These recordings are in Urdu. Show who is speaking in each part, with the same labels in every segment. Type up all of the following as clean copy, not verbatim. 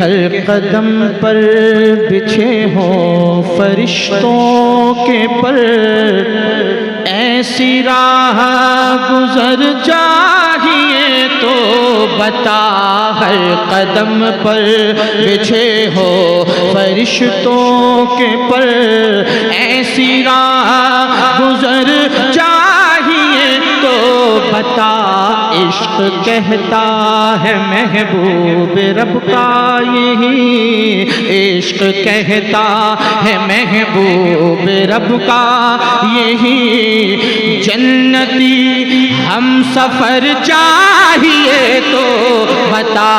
Speaker 1: ہر قدم پر بچھے ہوں فرشتوں کے پر، ایسی راہ گزر چاہیے تو بتا، ہر قدم پر بچھے ہو فرشتوں کے پر، ایسی راہ گزر چاہیے تو بتا، عشق کہتا ہے محبوب رب کا یہی، عشق کہتا ہے محبوب رب کا یہی، جنتی ہم سفر چاہیے تو بتا،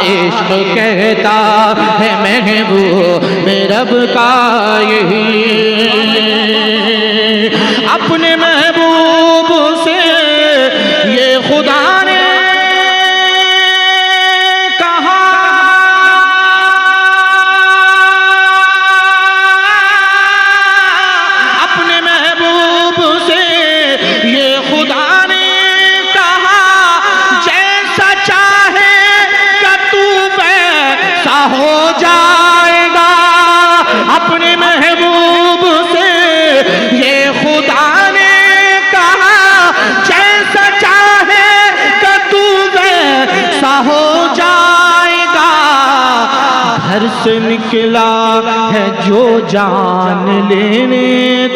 Speaker 1: عشق کہتا ہے محبوب رب کا یہی، اپنے محبوب سے یہ خدا نے کہا، اپنے محبوب سے یہ خدا نے کہا، جیسا چاہے کہ تو ویسا ہو جائے گا، اپنے محبوب سے یہ خدا نے ہو جائے گا، گھر سے نکلا ہے جو جان لینے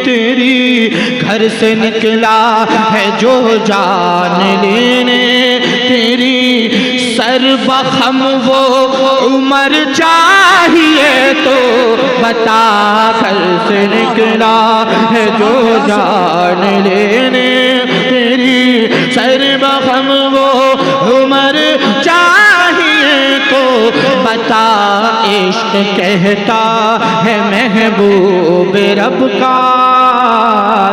Speaker 1: تیری، گھر سے نکلا ہے جو جان لینے تیری، سر بخم وہ عمر چاہیے تو بتا، گھر سے نکلا ہے جو جان لینے تیری، سر بخم وہ عمر چاہیے تو بتا، عشق کہتا ہے محبوب رب کا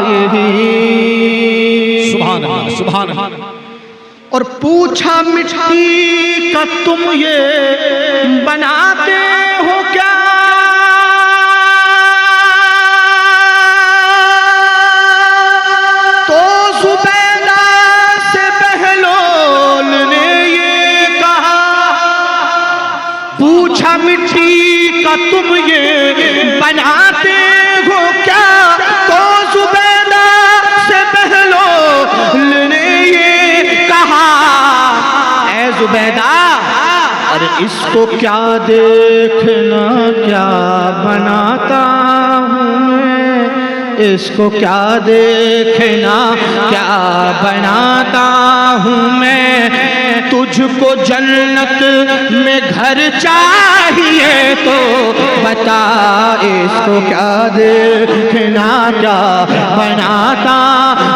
Speaker 1: یہی،
Speaker 2: سبحان اللہ سبحان اللہ۔
Speaker 1: اور پوچھا مٹی کا تم یہ بناتے ہو کیا، تو زبیدہ سے بہلول نے یہ کہا، پوچھا مٹی کا تم یہ بناتے ہو کیا، تو زبیدہ سے بہلول نے یہ کہا، اے زبیدہ اور اس کو کیا دیکھنا کیا بناتا ہوں میں، اس کو کیا دیکھنا کیا بناتا ہوں میں، تجھ کو جنت میں گھر چاہیے تو بتا، اس کو کیا دیکھنا کیا بناتا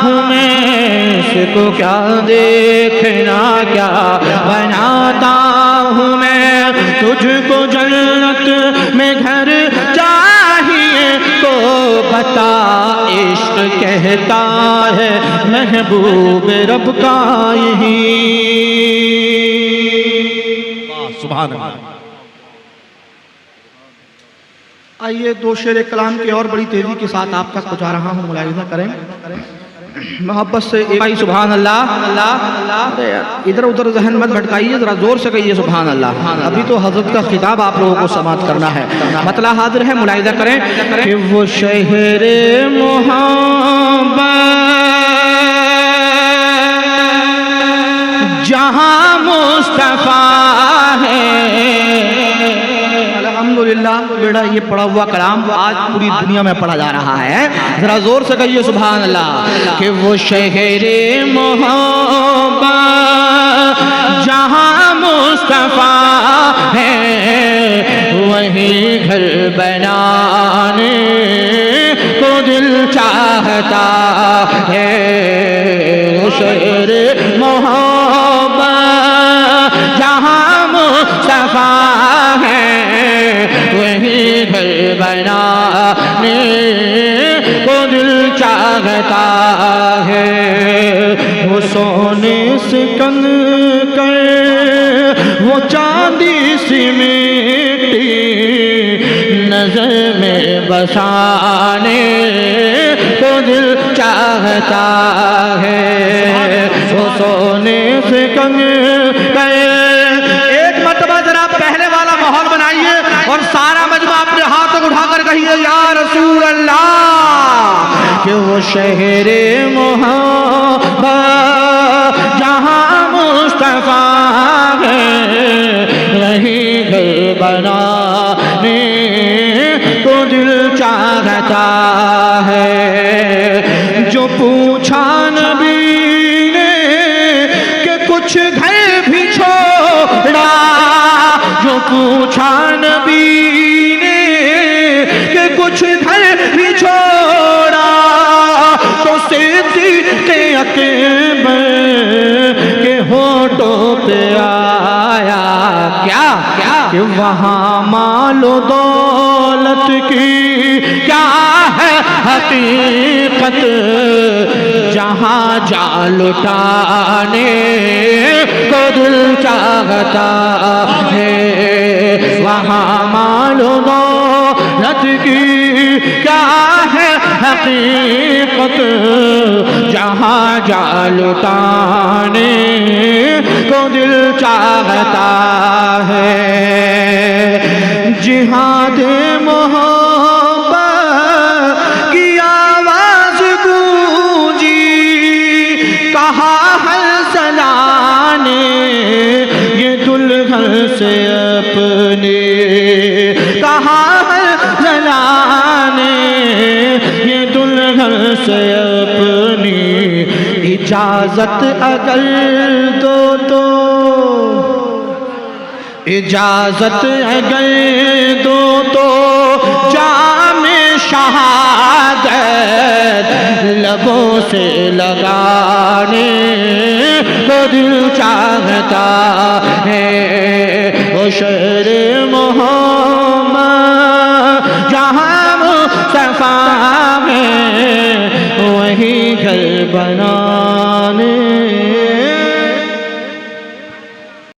Speaker 1: ہوں میں، اس کو کیا دیکھنا کیا بناتا ہوں میں، تجھ کو جنت میں گھر چاہیے تو بتا، عشق کہتا ہے محبوب رب کا یہی،
Speaker 2: سبحان اللہ۔
Speaker 1: آئیے دو شعر کلام کے اور بڑی تیزی کے ساتھ آپ تک پہنچا رہا ہوں، ملاحظہ کریں محبت سے ایک بھائی سبحان اللہ، ادھر ادھر ذہن مت بھٹکائیے، ذرا زور سے کہیے سبحان اللہ، ابھی تو حضرت کا خطاب آپ لوگوں کو سماعت کرنا ہے، مطلع حاضر ہے، ملاحظہ کریں کہ وہ شہر محبت جہاں مصطفیٰ ہے، الحمدللہ بیڑا یہ پڑھا ہوا کلام آج پوری دنیا میں پڑھا جا رہا ہے، ذرا زور سے کہیے سبحان اللہ، کہ وہ شہر محبت جہاں مصطفیٰ ہے، وہیں گھر بنانے کو دل چاہتا ہے، وہ شہر محبت جہاں مصطفیٰ ہے، وہیں گھر بنانے کو دل چاہتا ہے، وہ سونے سے کن کر وہ چاندی سی مٹی نظر میں بسانے کو دل چاہتا ہے، وہ سونے سے کن کر، ایک مرتبہ ذرا پہلے والا ماحول بنا رسول اللہ کہ وہ شہر محبت جہاں مصطفیٰ ہے وہی گھر بنانے کو دل چاہتا ہے جو پوچھا نبی نے کہ کچھ گھر بھی چھوڑا جو پوچھا نبی نے کہ کچھ گھر بھی چھوڑا تو صدیق اکبر کے ہونٹوں پہ آیا کیا کہ وہاں مال و دولت کی کیا ہے حقیقت جہاں جا لٹانے کو دل چاہتا ہے وہاں مال و دولت کی کیا ہے حقیقت جہاں جا لٹانے کو دل چاہتا ہے جہاد محبت کی آواز گونجی کہا حنظلہ نے یہ دلہن سے اپنے کہا حنظلہ نے یہ دلہن سے اپنی اجازت اگر دو تو اجازت اگر دو تو جام شہادت لبوں سے لگانے کو دل چاہتا ہے وہ شہر محمد جہاں مصطفیٰ ہے وہی گھر بنا